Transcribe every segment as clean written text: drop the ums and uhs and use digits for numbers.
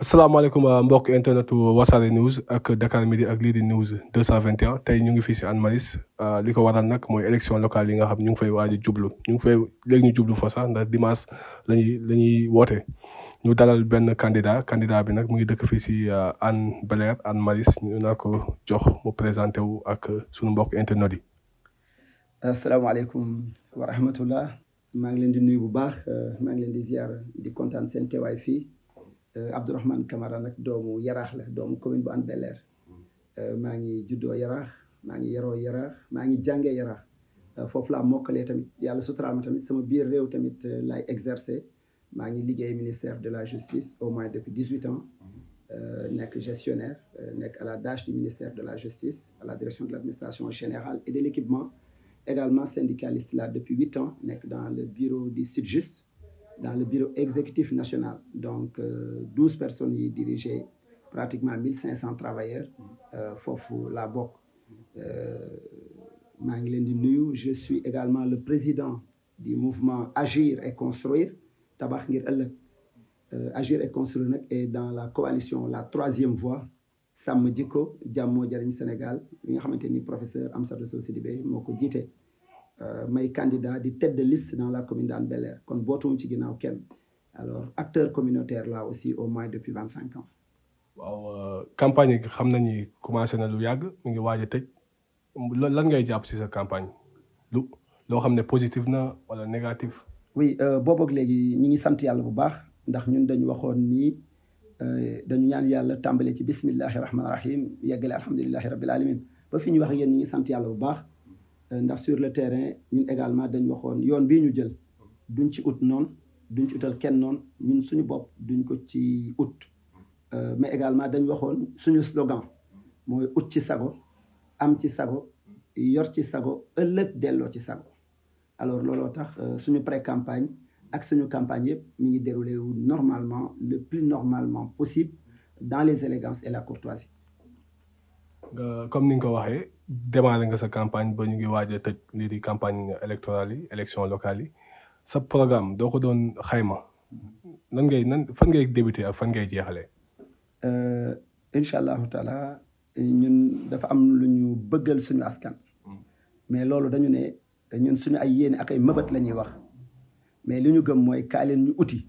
asalaamaaleykum mbokk internetu Wassare News ak Dakar Midi ak lii di News 221 tey ñu ngi fii si Hann Maristes li ko waral nag mooy élection locale yi nga xam ñu ngi fay waaj a jublu ñu ngi fay léegi ñu jublu fa sax ndax dimanche la ñuy woote ñu dalal benn candidat bi nag mu ngi dëkk fii si Hann Bel-Air Hann Maristes ñu naa ko jox mu présenté wu ak suñu mbokk internet yi. asalaamaaleykum wa rahmatullah maa ngi leen di nuyu bu baax maa ngi leen di ziar di kontaan seen teewaay fii. Abdourahmane Camara nag doomu Yaraax la doomu commune bu Hann Bel-Air maa ngi juddoo Yaraax maa ngi yaroo Yaraax maa ngi jàngee Yaraax foofu laa mokkalee tamit yàlla suturaal ma tamit sama biir réew tamit laay exercer maa ngi liggéey ministère de la justice au moins depuis 18 ans nekk gestionnaire nekk à la DAGE du ministère de la justice à la direction de l'administration générale et de l'équipement également syndicaliste là depuis 8 ans nekk dans le bureau du SYTJUST dans le bureau exécutif national donc 12 personnes yi dirigé pratiquement 1500 travailleurs foofu laa bokk maa ngi leen di nuyu. Je suis également le président du mouvement Agir et Construire tabax ngir ëllëg Agir et Construire nag est dans la coalition la troisième voie sàmm jikko jàmmoo jariñ Sénégal bi nga xamante ni professeur Amsatou Sow Sidibé moo ko jiite. may candidat di tête de liste dans la commune d'Hann Bel-Air kon bootumu ci ginnaaw kenn alors acteur communautaire là aussi au moins depuis 25 ans. waaw campagne yi xam nañu commencé na lu yàgg mu ngi waaj a tëj lan ngay jàpp ci sa campagne loo xam ne positif na wala négatif. oui boobu ak léegi ñu ngi sant yàlla bu baax ndax ñun dañu waxoon nii dañu ñaan yàlla tàmbale ci bismillahi rahmaani rahim yeggale alhamdulillahi rabbil alamin ba fi ñu wax ak yéen ñu ngi sant yàlla bu baax. ndax sur le terrain ñun également dañ waxoon yoon bii ñu jël duñ ci ut noonu duñ ci utal kenn noonu ñun suñu bopp duñ ko ci ut mais également dañ waxoon suñu slogan mooy ut ci sago am ci sago yor ci sago ëllëg delloo ci sago alors looloo tax suñu pré-campagne ak suñu campagne yëpp mi ngi déroulé wu normalement le plus normalement possible dans les élégances et la courtoisie. comme ni nga ko waxee démarré nga sa campagne ba ñu ngi waaj a tëj lii di campagne électorale yi élection locale yi sa programme doo ko doon xayma fan ngay débuté ak fan ngay jeexalee. incha allahu taala ñun dafa am lu ñu bëggal suñu askan. mais loolu dañu ne ñun suñu ay yéene ak ay mëbët la ñuy wax mais li ñu gëm mooy kaay leen ñu uti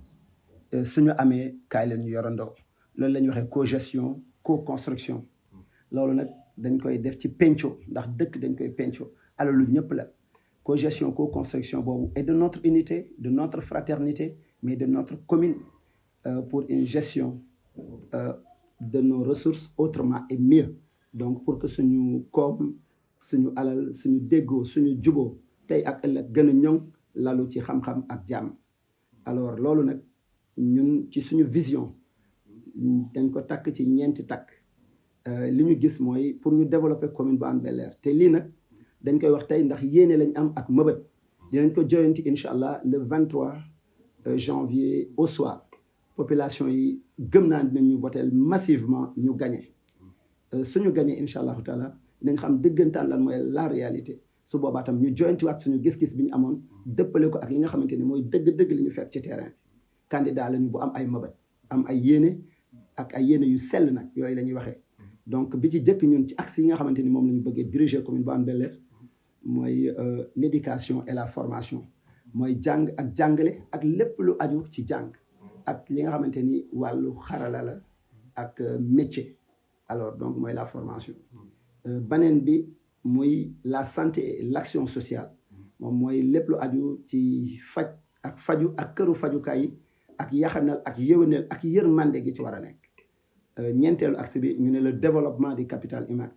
suñu amee kaay leen ñu yorandoo loolu la ñuy waxee co-gestion co-construction. loolu nag dañ koy def ci penco ndax dëkk dañ koy penco alalu ñëpp la co-gestion co-construction boobu et de notre unité de notre fraternité mais de notre commune pour une gestion de nos ressources autrement et mieux donc pour que suñu koom suñu alal suñu déggoo suñu juboo tey ak ëllëg gën a ñoŋ lalu ci xam-xam ak jàmm alors loolu nag ñun ci suñu vision dañ ko takk ci ñeenti takk li ñu gis mooy pour ñu développer commune bu Hann Bel-Air te lii nag dañ koy wax tey ndax yéene lañ am ak mëbët dinañ ko joyanti incha allah le 23 janvier au soir population yi gëm naa dinañ ñu voter massivement ñu gagné suñu gagné incha allahu taala dinañ xam dëggantaan lan mooy la réalité su boobaa tam ñu joyantiwaat suñu gis-gis bi ñu amoon dëppale ko ak li nga xamante ni mooy dëgg-dëgg li ñu fekk ci terrain bi candidat lañu bu am ay mëbët am ay yéene ak ay yéene yu sell nag yooyu la ñuy waxee. donc bi ci jëkk ñun ci axe yi nga xamante ni moom la ñu bëggee diriger commune bu Hann Bel-Air mooy l'éducation et la formation mooy jàng ak jàngale ak lépp lu aju ci jàng ak li nga xamante ni wàllu xarala la ak métier alors donc mooy la formation. beneen bi muy la santé et l'action sociale moom mooy lépp lu aju ci faj ak faju ak këru fajukaay yi ak yaxanal ak yëwénal ak yërmande gi ci war a nekk. ñeenteelu axe bi ñu ne le développement du capital humain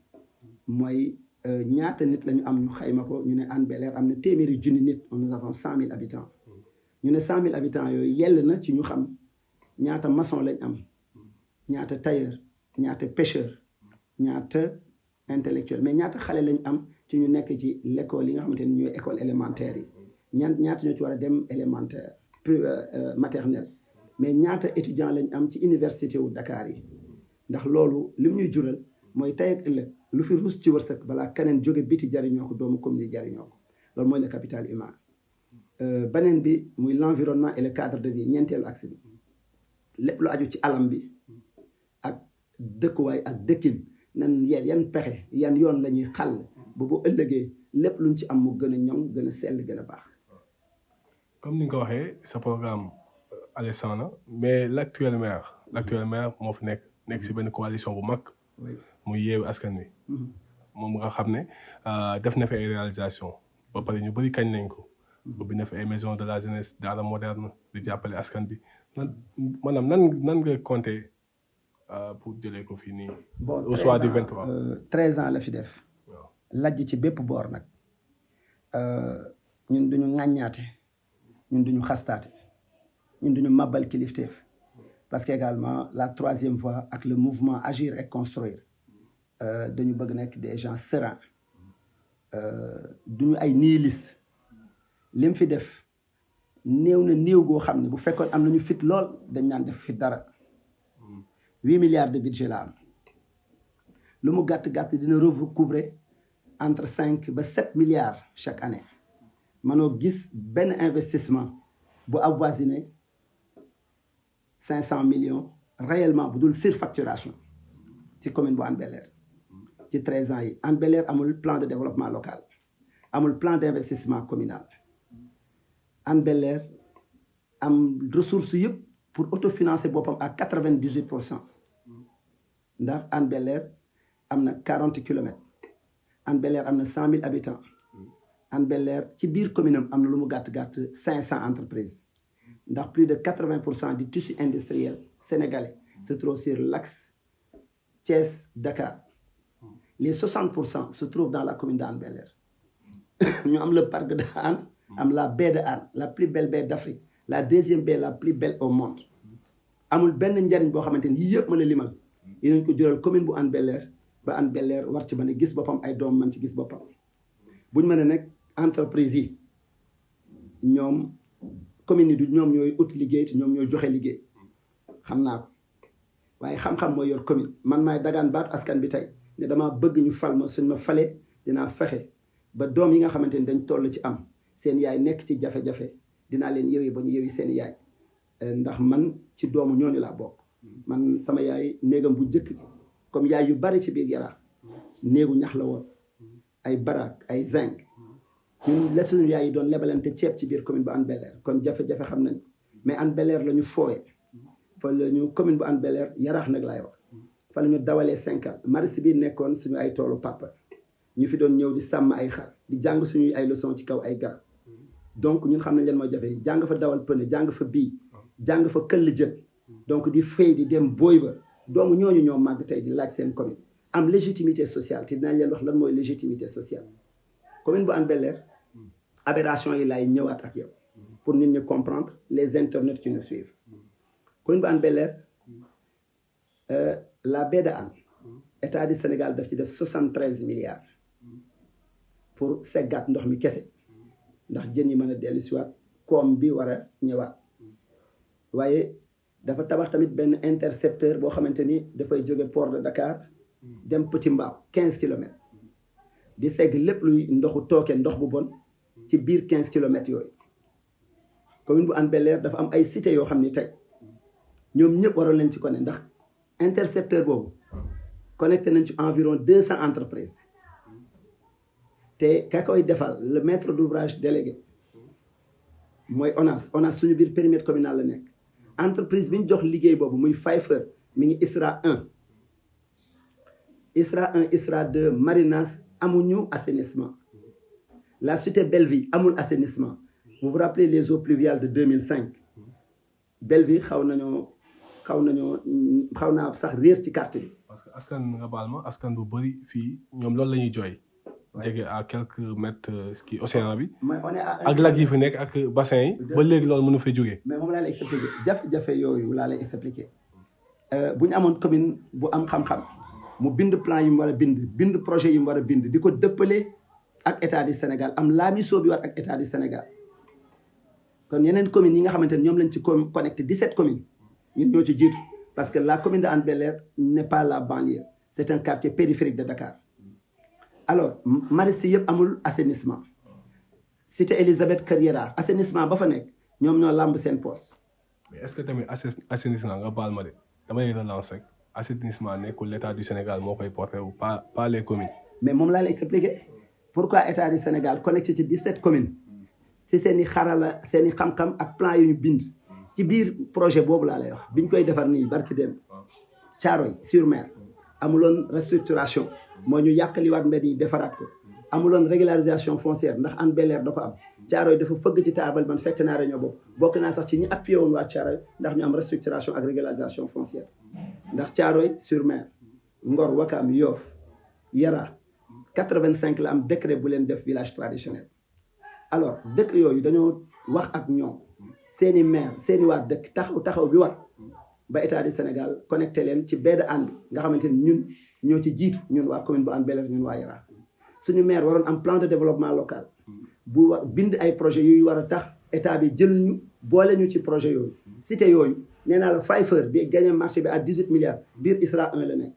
mooy ñaata nit la ñu am ñu xayma ko ñu ne Hann Bel-Air am na téeméeri junni nit nous avons 100 000 habitants ñu ne 100 000 habitants yooyu yell na ci ñu xam ñaata maçon lañ am ñaata tailleur ñaata pêcheur ñaata intellectuel mais ñaata xale lañ am ci ñu nekk ci l'école yi nga xamante ni ñooy école élémentaire yi ñaata ñoo ci war a dem élémentaire maternelle mais ñaata étudiant lañ am ci université wu Dakar yi. ndax loolu lim ñuy jural mooy tey ak ëllëg lu fi ruus ci wërsëg balaa keneen jóge biti jariñoo ko doomu commune yi jariñoo ko loolu mooy le capital humain beneen bi muy l'environnement et le cadre de vie ñeenteelu axe bi lépp lu aju ci alam bi dëkkuwaay ak dëkkin nan yan pexe yan yoon la ñuy xàll ba bu ëllëgee lépp luñ ci am mu gën a ñoŋ gën a sell gën a baax. comme ni nga ko waxee sa programme alléchant na mais l'actuel maire moo fi nekk si benn coalition bu mag muy Yewwi Askan Wi moom nga xam ne def na fi ay réalisation ba pare ñu bëri kañ nañ ko ubbi na fi ay maison de la jeunesse daara moderne di jàppale askan bi maanaam nan nga compter pour jëlee ko fii nii au soir du 23 13 ans la fi def lajj ci bépp boor nag ñun duñu ŋàññaate ñun duñu xastaate ñun duñu màbbal kilifteef parce que également la troisième voie ak le mouvement agir et construire dañu bëgg nekk des gens sereins duñu ay nihilistes lim fi def néew na néew goo xam ne bu fekkoon am nañu fit lool dañ naan def fi dara 8 milliards de budget la am lu mu gàtt-gàtt dina recouvrer entre 5 ba 7 milliards chaque année manoo gis benn investissement bu avoisiné 500 millions réellement bu dul surfacturation ci commune bu Hann Bel-Air ci 13 ans yi Hann Bel-Air amul plan de développement local amul plan d'investissement communal Hann Bel-Air am ressources yëpp pour autofinancer boppam à 98% ndax Hann Bel-Air am na 40 kilomètres Hann Bel-Air am na 100 000 habitants Hann Bel-Air ci biir commune am na lu mu gàtt-gàtt 500 entreprises ndax plus de 80% du tissu industriel sénégalais se trouve sur l'axe Thiès-Dakar les 60% se trouvent dans la commune de Hann Bel-Air ñu am le parc de Hann am la baie de Hann la plus belle baie d'Afrique la deuxième baie la plus belle au monde amul benn njariñ boo xamante ni yii yëpp mën a limal dinañ ko jural commune bu Hann Bel-Air ba Hann Bel-Air war ci mën a gis boppam ay doom man ci gis boppam buñ mën a nekk entreprise yi ñoom commune yi du ñoom ñooy ut liggéey te ñoom ñooy joxe liggéey xam naa ko waaye xam-xam mooy yor commune man maay dagaan baatu askan bi tey ne damaa bëgg ñu fal ma suñ ma falee dinaa fexe ba doom yi nga xamante ni dañ toll ci am seen yaay nekk ci jafe-jafe dinaa leen yewi ba ñu yewi seen yaay ndax man ci doomu ñooñu laa bokk man sama yaay néegam bu njëkk comme yaay yu bari ci biir Yaraax néegu ñax la woon ay barak ay zinc ñun la suñu yaay yi doon lebalante ceeb ci biir commune bu Hann Bel-Air kon jafe-jafe xam nañ mais Hann Bel-Air la ñu fooye fa la ñu commune bu Hann Bel-Air Yaraax nag laay wax fa la ñu dawalee 5 ans maris bi nekkoon suñu ay toolu papa ñu fi doon ñëw di sàmm ay xar di jàng suñuy ay leçon ci kaw ay garab donc ñun xam nañ leen mooy jafe jàng fa dawal pëne jàng fa bii jàng fa këll jën donc di fay di dem booy ba donc ñooñu ñoo màgg tey di laaj seen commune am légitimité sociale te dinañ leen wax lan mooy légitimité sociale commune bu Hann Bel-Air aberration yi laay ñëwaat ak yow pour nit ñi comprendre les internautes qui nous suivent commune bu Hann Bel-Air la baie de Hann état du Sénégal daf ci def 73 milliards pour seggaat ndox mi kese ndax jën yi mën a dellu siwaat koom bi war a ñëwaat waaye dafa tabax tamit benn intercepteur boo xamante ni dafay jóge port de Dakar dem Petit Mbao 15 kilomètres di segg lépp luy ndoxu tooke ndox bu bon ci biir 15 kilomètres yooyu commune bu Hann Bel-Air dafa am ay cité yoo xam ni tey ñoom ñëpp waroon leen ci connecté ndax intercepteur boobu connecté nañ ci environ 200 entreprises te ka koy defal le maître d'ouvrage délégué mooy ONAS suñu biir périmètre communal la nekk entreprise bi ñu jox liggéey boobu muy Pfeiffer mi ngi ISRA 1 ISRA 2 Marinas amuñu assainissement la cité Belleville amul assainissement vous vous rappelez les eaux pluviales de 2005 Belleville xaw naa sax réer ci carte bi. parce que askan nga baal ma askan bu bëri fii ñoom loolu la ñuy jooy. jege à quelques mètres kii océan bi. mais on est ak lac yi fi nekk ak bassin yi. ba léegi loolu mënu fay jógee. mais moom laa lay expliqué jafe-jafe yooyu laa lay expliqué bu ñu amoon commune bu am xam-xam mu bind plan yi mu war a bind projet yi mu war a bind di ko dëppale ak état du Sénégal am laamisoo bi war ak état du Sénégal kon yeneen communes yi nga xamante ne ñoom lañ ci connecté 17 communes ñun ñoo ci jiitu parce que la commune de Hann Bel-Air n'est pas la banlieue c'est un quartier périphérique de Dakar. alors Maristes yëpp amul assainissement cité Elisabeth Carriera assainissement ba fa nekk ñoom ñoo làmb seen poste. mais est-ce que tamit assainissement nga baal ma de damay relance rek assainissement nekkul l'état du Sénégal moo koy porté wu pas les communes. mais moom laa lay expliqué pourquoi état du Sénégal connecté ci 17 communes si seen i xarala seen i xam-xam ak plan yu ñu bind ci biir projet boobu laa lay wax biñ koy defar nii barki dem Thiaroye sur Mer amuloon restructuration moo ñu yàqaliwaat mbedd yi defaraat ko amuloon régularisation foncière ndax Hann Bel-Air da ko am Thiaroye dafa fëgg ci taabal man fekk naa réunion boobu bokk naa sax ci ñi appuyé woon waa Thiaroye ndax ñu am restructuration ak régularisation foncière ndax Thiaroye sur Mer Ngor Wakam Yoff Yara 85 la am décret bu leen def village traditionnel alors dëkk yooyu dañoo wax ak ñoom seeni maire seeni waa dëkk taxaw bi war ba état du Sénégal connecté leen ci baie de Hann bi nga xamante ni ñun ñoo ci jiitu ñun waa commune bu Hann Bel-Air ñun waa Yara suñu maire waroon am plan de développement local bu war bind ay projet yuy war a tax état bi jël ñu boole ñu ci projet yooyu cité yooyu nee naa la Pfeiffer bi gagné marché bi à 18 milliards biir ISRA 1 la nekk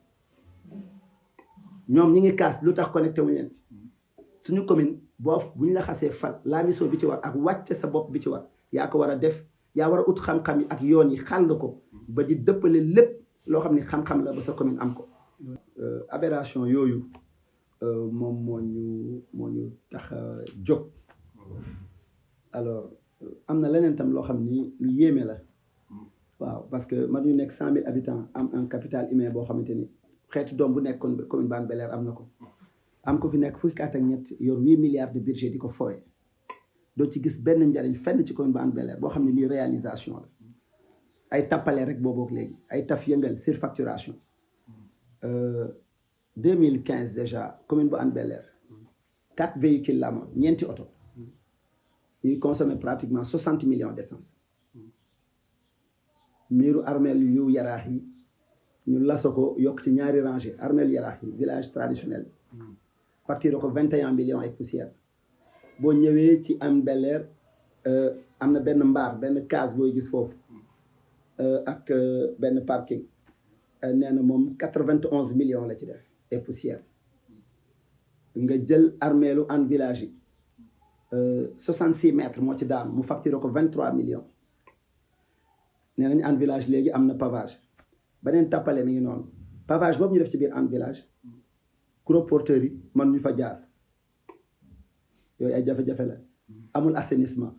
ñoom ñi ngi kaas lu tax connecté wuñu leen suñu commune boo bu ñu la xasee fal la mission bi ci war ak wàcce sa bopp bi ci war yaa ko war a def yaa war a ut xam-xam yi ak yoon yi xàll ko ba di dëppale lépp loo xam ne xam-xam la ba sa commune am ko aberration yooyu moom moo ñu tax jóg alors am na leneen tam loo xam ni lu yéeme la waaw parce que man ñu nekk 100 000 habitants am un capital humain boo xamante ni xeetu doom bu nekkoon commune bu Hann Bel-Air am na ko am ko fi nekk fukki at ak ñett yor 8 milliards de budget di ko fooye doo ci gis benn njariñ fenn ci commune bu Hann Bel-Air boo xam ne lii réalisation la ay tappale rek boobook léegi ay taf yëngal surfacturation 2015 déjà commune bu Hann Bel-Air 4 véhicules la amoon ñeenti oto ñuy consommer pratiquement 60 millions d'essence miiru armeel yu yaraax yi ñu laso ko yokk ci ñaari rangée armeel yaraax yi village traditionnel facturé ko 21 millions et poussière boo ñëwee ci Hann Bel-Air am na benn mbaar benn case booy gis foofu ak benn parking nee na moom 91 millions la ci def et poussière nga jël armeelu Hann village yi 66 mètres moo ci daan mu facturé ko 23 millions nee nañu Hann village léegi am na pavage beneen tappale mi ngi noonu pavage boobu ñu def ci biir Hann village gros porteurs yi man ñu fa jaar yooyu ay jafe-jafe la amul assainissement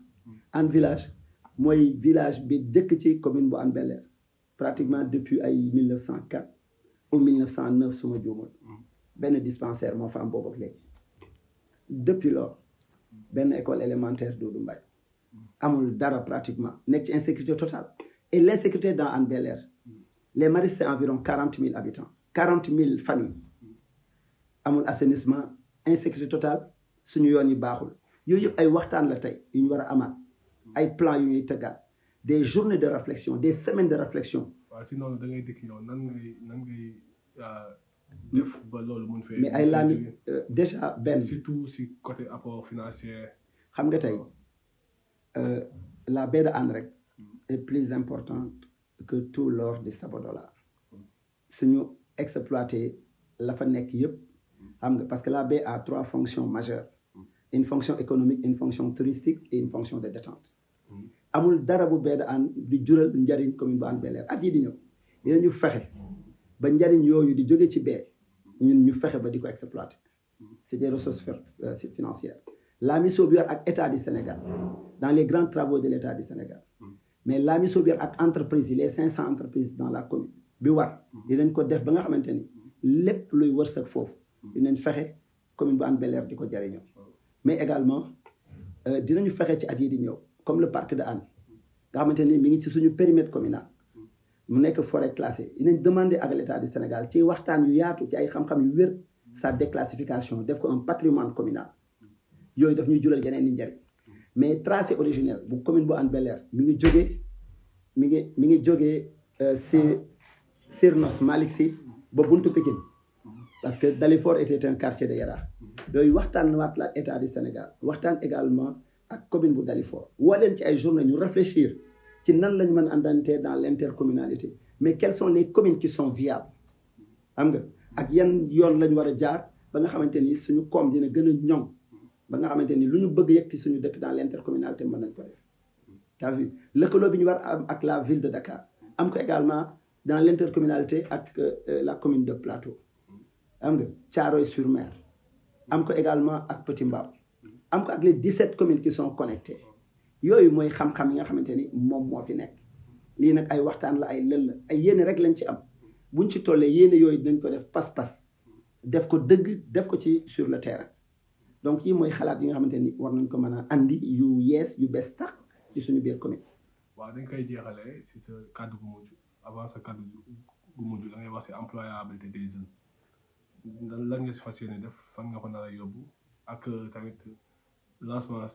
Hann village mooy village bi dëkk ci commune bu Hann Bel-Air pratiquement depuis ay 1904 ou 1909 su ma juumul benn dispensaire moo fa am boobu ak léegi depuis lors benn école élémentaire Doudou Mbaye amul dara pratiquement nekk ci insécurité totale et l'insécurité dans Hann Bel-Air les Maristes c'est environ 40 000 habitants 40 000 familles amul assainissement insécurité totale suñu yoon yi baaxul yooyu yëpp ay waxtaan la tey yu ñu war a amaat ay plans yu ñuy tëggaat des journées de réflexion des semaines de réflexion. waaw si noonu da ngay dikk yow nan ngay def ba loolu mun fee. mais ay laami déjà benn surtout si côté apport financier. xam nga tey la baie de Hann rek est plus importante que tout l'or du Sabodala suñu exploité la fa nekk yëpp xam nga parce que la baie a 3 fonctions majeures une fonction économique une fonction touristique et une fonction de détente amul dara bu baie de Hann di jural njariñ commune bu Hann Bel-Air at yi di ñëw dinañu fexe ba njariñ yooyu di jóge ci baie ñun ñu fexe ba di ko exploiter c'est des ressources financières la mission bi yor ak état du Sénégal dans les grands travaux de l'état du Sénégal mais la mission bi yor ak entreprises yi les 500 entreprises dans la commune bi war dinañ ko def ba nga xamante ni lépp luy wërsëg foofu dinañ fexe commune bu Hann Bel-Air di ko jariñoo mais également dinañu fexe ci at yi di ñëw comme le parc de Hann nga xamante ni mi ngi ci suñu périmètre communal mu nekk forêt classée dinañ demander ak l'état du Sénégal ci waxtaan yu yaatu ci ay xam-xam yu wér sa déclassification def ko un patrimoine communal yooyu daf ñuy jural yeneen ni njariñ mais tracé originel bu commune bu Hann Bel-Air mi ngi jógee si Sirnos Malick Sy ba buntu Pikine parce que Dalifort était un quartier de Yara yooyu waxtaan waat la état du Sénégal waxtaan également ak commune bu Dalifort woo leen ci ay journée ñu réfléchir ci nan lañu mën a àndante dans l'intercommunalité mais quelles sont les communes qui sont viables xam nga ak yan yoon lañu war a jaar ba nga xamante ni suñu koom dina gën a ñoŋ ba nga xamante ni lu ñu bëgg yegg ci suñu dëkk dans l'intercommunalité mën nañ ko def t'as vu lëkkaloo bi ñu war am ak la ville de Dakar am ko également dans l'intercommunalité ak la commune de Plateau am nga Thiaroye-sur-Mer am ko également ak Petit Mbao am ko ak les 17 communes qui sont connectées yooyu mooy xam-xam yi nga xamante ni moom moo fi nekk lii nag ay waxtaan la ay lël la ay yéene rek lañ ci am buñ ci tollee yéene yooyu dañ ko def pas-pas def ko dëgg def ko ci sur le terrain donc yi mooy xalaat yi nga xamante ni war nañ ko mën a andi yu yees yu bees tax ci suñu biir commune. waaw dañ koy jeexalee si sa kàddu gu mujj avant sa kàddu gu mujj da ngay wax si employabilité des jeunes lan nga si fas yéene def fan nga ko nar a yóbbu ak tamit lancement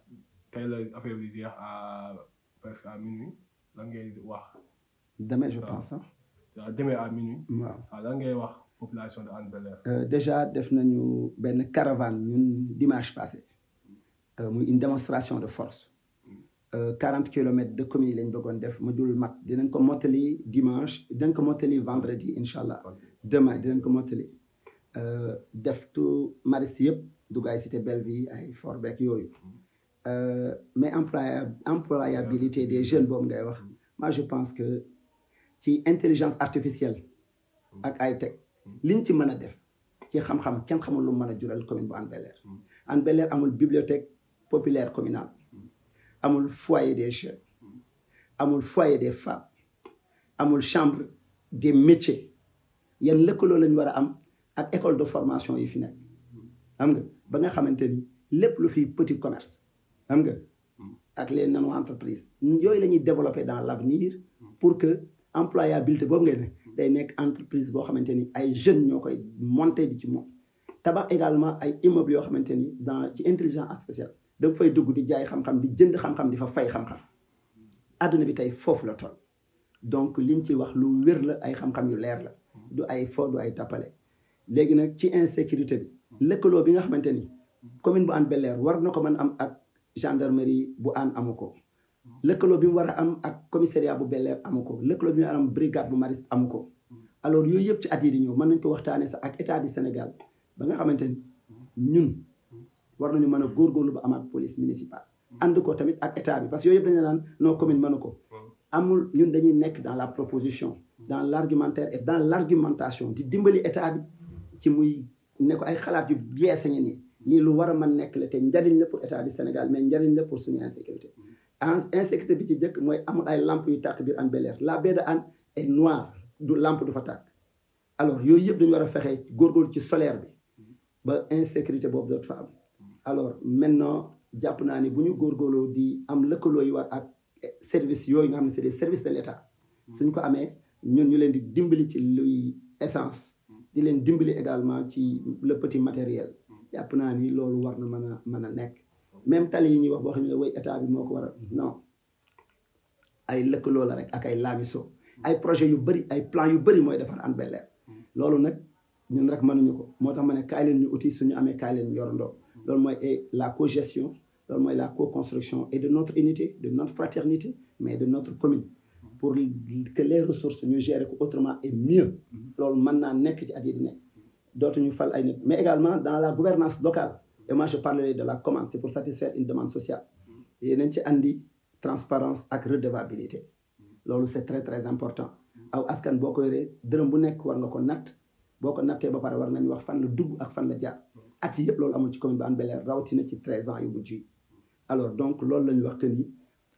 tey la affaire bi jeex à presque à minuit lan ngay wax. demain je pense demain à minuit. waaw lan ngay wax population de Hann Bel-Air. déjà def nañu benn caravane ñun dimanche passé muy une démonstration de force 40 kilomètres de communes yi lañ bëggoon def mu dul mat dinañ ko mottali dimanche dinañ ko mottali vendredi incha allah demain dinañ ko mottali def tout Maristes yëpp dugg ay cité Belleville ay Fort Bec yooyu mais employabilité des jeunes boobu ngay wax moi je pense que ci intelligence artificielle ak ay tech liñ ci mën a def ci xam-xam kenn xamul lu mën a jural commune bu Hann Bel-Air. Hann Bel-Air amul bibliothèque populaire communale amul foyer des jeunes amul foyer des femmes amul chambre des métiers yan lëkkaloo lañ war a am ak école de formation yi fi nekk xam nga ba nga xamante ni lépp lu fi petit commerce xam nga ak les nano entreprises yooyu la ñuy développer dans l'avenir pour que employabilité boobu ngay ne day nekk entreprise boo xamante ni ay jeunes ñoo koy monter di ci moom tabax également ay immeubles yoo xamante ni dans ci intelligence artificielle da nga fay dugg di jaay xam-xam di jënd xam-xam di fa fay xam-xam àdduna bi tey foofu la toll donc liñ ci wax lu wér la ay xam-xam yu leer la du ay fo du ay tappale léegi nag ci insécurité bi lëkkaloo bi nga xamante ni commune bu Hann Bel-Air war na ko mën am ak gendarmerie bu Hann amu ko lëkkaloo bi mu war a am ak commissariat bu Bel-Air amu ko lëkkaloo bi mu war a am brigade bu Maristes amu ko alors yooyu yëpp ci at yi di ñëw mën nañ ko waxtaanee sax ak état du Sénégal ba nga xamante ni ñun war nañu mën a góorgóorlu ba amaat police municipale ànd ko tamit ak état bi parce que yooyu yëpp dañu naan non commune mënu ko amul ñun dañuy nekk dans la proposition dans l'argumentaire et dans l'argumentation di dimbali état bi ci muy ne ko ay xalaat yu yeese ngi nii lii lu war a mën nekk la te njariñ la pour état du Sénégal mais njariñ la pour suñu insécurité insécurité bi ci jëkk mooy amul ay lampe yu tàkk biir Hann Bel-Air la baie de Hann est noire du lampe du fa tàkk alors yooyu yëpp dañu war a fexe góorgóorlu ci solaire bi ba insécurité boobu dootu fa am alors maintenant jàpp naa ni bu ñu góorgóorloo di am lëkkaloo yi war ak service yooyu nga xam ne c'est des services de l'État suñ ko amee ñun ñu leen di dimbali ci luy essence di leen dimbali également ci le petit matériel jàpp naa ni loolu war na mën a nekk même tali yi ñuy wax boo xam ne way état bi moo ko war a non ay lëkkaloo la rek ak ay laamiso ay projet yu bëri ay plan yu bëri mooy defar Hann Bel-Air loolu nag ñun rek mënuñu ko moo tax ma ne kaay leen ñu outil suñu amee kaay leen yorandoo loolu mooy la cogestion loolu mooy la co-construction et de notre unité de notre fraternité mais de notre commune pour que les ressources ñu gérer ko autrement et mieux loolu mën naa nekk ci at yi di nekk dootuñu fal ay nit mais également dans la gouvernance locale et moi je parlerai de la commande c'est pour satisfaire une demande sociale yéen ci andi transparence ak redevabilité loolu c'est très très important aw askan boo ko yoree dërëm bu nekk war nga ko natt boo ko nattee ba pare war nañu wax fan la dugg ak fan la jaar at yi yëpp loolu amul ci commune bu Hann Bel-Air rawatina ci 13 ans yu mujj yi alors donc loolu la ñu wax que ni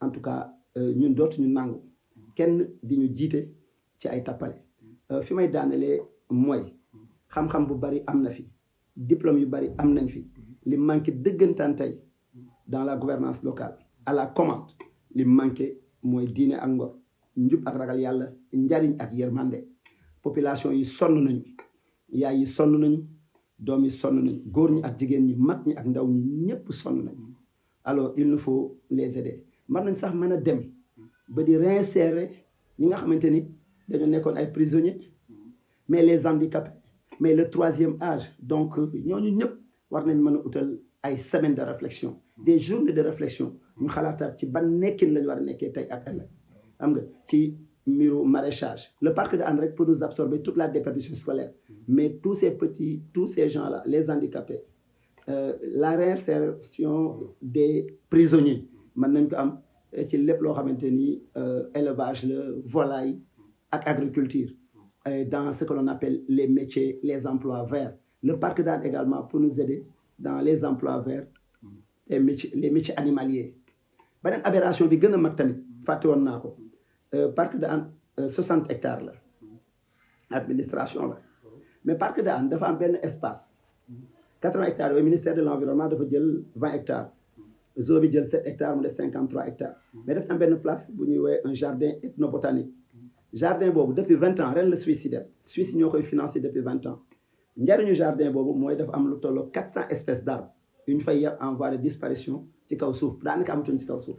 en tout cas ñun dootuñu nangu kenn di ñu jiite ci ay tappale fi may daanelee mooy xam-xam bu bari am na fi diplôme yu bari am nañ fi li manqué dëggantaan tey dans la gouvernance locale à la commande li manqué mooy diine ak ngor njub ak ragal yàlla njariñ ak yërmande population yi sonn nañu yaay yi sonn nañu doom yi sonn nañu góor ñi ak jigéen ñi mag ñi ak ndaw ñi ñëpp sonn nañu alors il nous faut les aider mën nañ sax mën a dem ba di réinsérer ñi nga xamante ni dañu nekkoon ay prisonniers mais les handicapés mais le troisième âge donc ñooñu ñëpp war nañ mën a utal ay semaines de réflexion des journées de réflexion ñu xalaataat ci ban nekkin lañu war a nekkee tey ak ëllëg xam nga ci mbiru maraîchage le parc de Hann rek peut nous absorber toute la déperdition scolaire mais tous ces gens-là les handicapés la réinsertion des prisonniers mën nañ ko am ci lépp loo xamante ni élevage la volaille ak agriculture dans ce que l'on appelle les métiers, les emplois verts. Le parc d'Anne également pour nous aider dans les emplois verts, les métiers animaliers. Beneen aberration bi gën a mag tamit fàtte woon naa ko parc d'Anne 60 hectares la administration la mais parc d'Anne dafa am benn espace 80 hectares yooyu ministère de l'environnement dafa jël 20 hectares zoo bi jël 7 hectares mu des 53 hectares mais dafa am benn place bu ñuy woowee un jardin ethnobotanique jardin boobu depuis 20 ans ren la Suisse yi dem Suisse yi ñoo koy financé depuis 20 ans njariñu jardin boobu mooy dafa am lu tolloo 400 espèces d'arbres yu ñu fay yar en voie de disparition ci kaw suuf daanaka amatuñ ci kaw suuf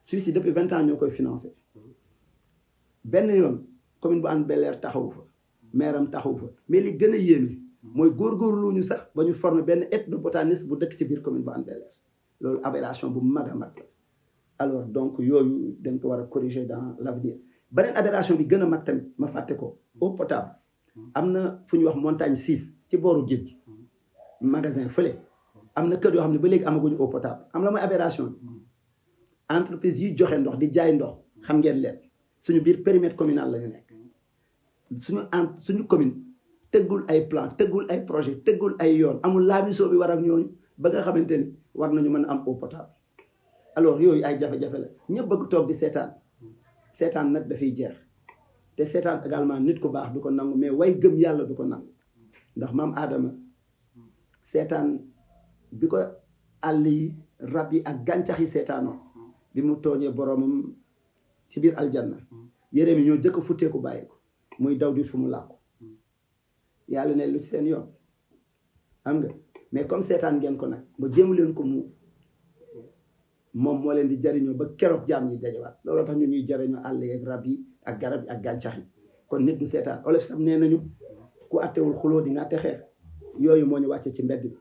Suisse yi depuis 20 ans ñoo koy financé benn yoon commune bu Hann Bel-Air taxawu fa maire am taxawu fa mais li gën a yéeme mooy góorgóorlu ñu sax ba ñu former benn ethnobotaniste bu dëkk ci biir commune bu Hann Bel-Air loolu aberration bu mag a mag alors donc yooyu dañ ko war a corriger dans l'avenir beneen aberration bi gën a mag tamit ma fàtte ko eau potable am na fu ñuy wax montagne 6 ci booru géej gi magasin fële am na kër yoo xam ne ba léegi amaguñu eau potable am la mooy aberration bi entreprise yi joxe ndox di jaay ndox xam ngeen leen suñu biir périmètre communal la ñu nekk suñu commune tëggul ay plan tëggul ay projet tëggul ay yoon amul laabiso bi war ak ñooñu ba nga xamante ni war nañu mën a am eau potable alors yooyu ay jafe-jafe la ñëpp bëgg toog di seetaan nag dafay jeex te seetaan également nit ku baax du ko nangu mais way gëm yàlla du ko nangu ndax maam Adama seetaan bi ko àll yi rab yi ak gàncax yi seetaanoo bi mu tooñee boromam ci biir aljanna yére mi ñoo jëkk futteeku bàyyi ko muy daw di fu mu làqu yàlla ne lu ci seen yoon am nga mais comme seetaan ngeen ko nag ba jéemu leen ko mu moom moo leen di jariñoo ba keroog jaam ñi dajawaat looloo tax ñu ñuy jariñoo àll yeeg rab yi ak garab yi ak gàncax yi kon nit du seetaan olof sax nee nañu ku attewul xuloo di nga te xeex yooyu moo ñu wàcce ci mbedd bi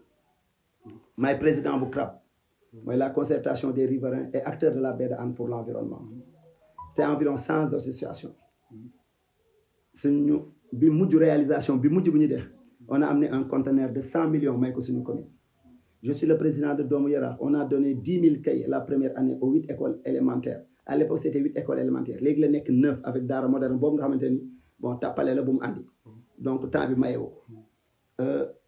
maay président bu CRAB mooy la concertation des riverains et acteurs de la baie de Hann pour l'environnement c'est environ 100 associations suñu bi mujj réalisation bi mujj bu ñu def on a amené un conteneur de 100 millions may ko suñu commune je suis le président de Doomu Yaraax on a donné 10 000 cahiers la première année aux 8 écoles élémentaires à l'époque c'était 8 écoles élémentaires léegi la nekk 9 avec Daara moderne boobu nga xamante ni bon tàppale la bu mu andi donc temps bi mayewu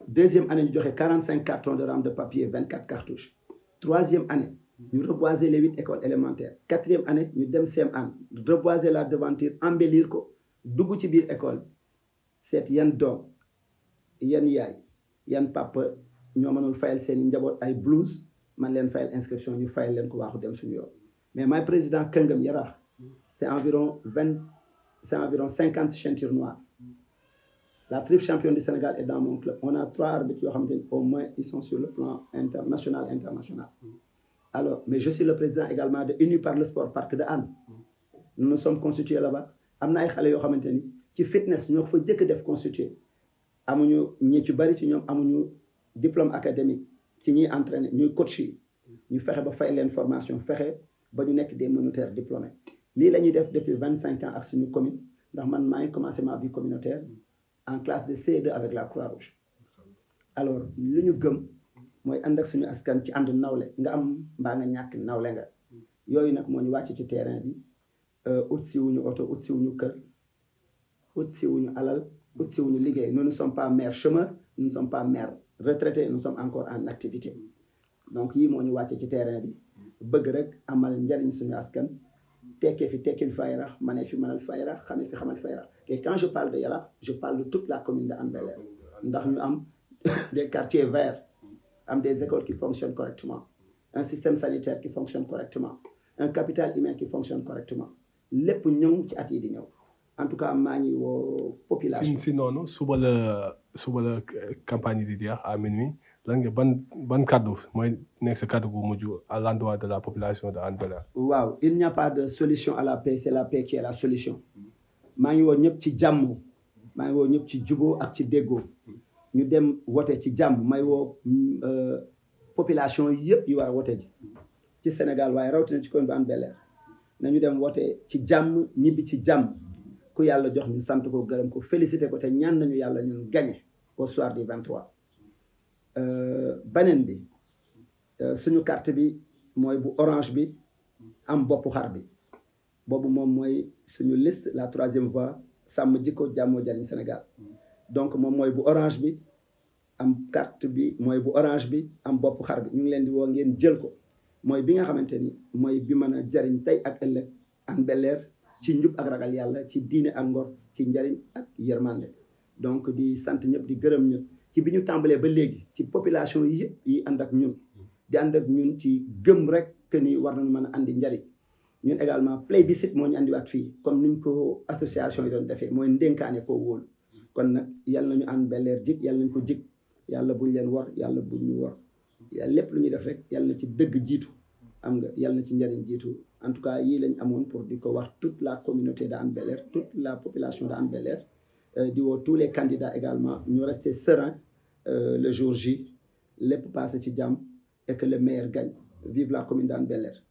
deuxième année ñu joxe 45 cartons de rame de papier 24 cartouches troisième année ñu reboiser les 8 écoles élémentaires quatrième année ñu dem CM1 reboiser la devanture embellir ko dugg ci biir école seet yan doom yan yaay yan papa ñoo mënul fayal seen njaboot ay blouse man leen fayal inscription ñu fayal leen ko waaxu dem suñu yoon mais maay président Këngëm Yaraax c'est environ 50 ceintures noires la triple championne du Sénégal est dans mon club on a 3 arbitres yoo xamante ni au moins ils sont sur le plan international alors mais je suis le président également de Unis par le sport parc de Hann nous nous sommes constitués là-bas am na ay xale yoo xamante ni ci fitness ñoo ko fa jëkk def constitué amuñu ñi ci bari ci ñoom amuñu diplôme académique ci ñuy entraîner ñuy coach yi ñu fexe ba fay leen formation fexe ba ñu nekk des moniteurs diplômés lii la ñuy def depuis 25 ans ak suñu commune ndax man maa ngi commencé ma vie communautaire en classe de CE2 avec la Croix-Rouge alors li ñu gëm mooy ànd ak suñu askan ci ànd nawle nga am mbaa nga ñàkk nawle nga yooyu nag moo ñu wàcc ci terrain bi ut si wuñu oto ut si wuñu kër ut si wuñu alal ut si wuñu liggéey nous ne sommes pas maires chômeurs nous ne sommes pas maires retraités nous sommes encore en activité donc yii moo ñu wàcce ci terrain bi bëgg rek amal njariñ suñu askan tekkee fi tekkil fa Yaraax manee fi mënal fa Yaraax xamee fi xamal fa Yaraax et quand je parle de Yaraax je parle de toute la commune de Hann Bel-Air ndax ñu am des quartiers verts am des écoles qui fonctionnent correctement un système sanitaire qui fonctionne correctement un capital humain qui fonctionne correctement lépp ñëw ci at yi di ñëw en tout cas maa ngi woo population. si noonu suba la campagne yi di jeex à minuit lan nga ban kaddu mooy nekk sa kaddu bu mujj à l'endroit de la population de Hann Bel-Air. waaw il n'y a pas de solution à la paix c'est la paix qui est la solution maa ngi woo ñëpp ci jàmm maa ngi woo ñëpp ci juboo ak ci déggoo ñu dem wote ci jàmm may woo population yëpp yi war a wote ji ci Sénégal waaye rawatina ci commune bu Hann Bel-Air nañu dem wote ci jàmm ñibbi ci jàmm ku yàlla jox ñu sant ko gërëm ko félicité ko te ñaan nañu yàlla ñun gagné au soir du 23 beneen bi suñu carte bi mooy bu orange bi am boppu xar bi boobu moom mooy suñu liste la troisième voie sàmm jikko jàmmoo jariñ Sénégal donc moom mooy bu orange bi am carte bi mooy bu orange bi am bopp xar bi ñu ngi leen di woo ngeen jël ko mooy bi nga xamante ni mooy bi mën a jariñ tey ak ëllëg Hann Bel-Air ci njub ak ragal yàlla ci diine ak ngor ci njariñ ak yërmande donc di sant ñëpp di gërëm ñëpp ci bi ñu tàmbalee ba léegi ci population yi yëpp yi ànd ak ñun di ànd ak ñun ci gëm rek que ni war nañu mën a andi njariñ ñun également plébiscite moo ñu andiwaat fii comme niñ ko association yi doon defee mooy ndénkaane koo wóolu kon nag yal nañu Hann Bel-Air jig yal nañ ko jig yàlla buñ leen war yàlla buñ ñu war yàlla lépp lu ñuy def rek yal na ci dëgg jiitu am nga yal na ci njariñ jiitu en tout cas yii lañ amoon pour di ko wax toute la communauté de Hann Bel-Air toute la population de Hann Bel-Air di woo tous les candidats également ñu rester serein le jour J lépp passé ci jàmm et que le meilleur gagne vive la commune de Hann Bel-Air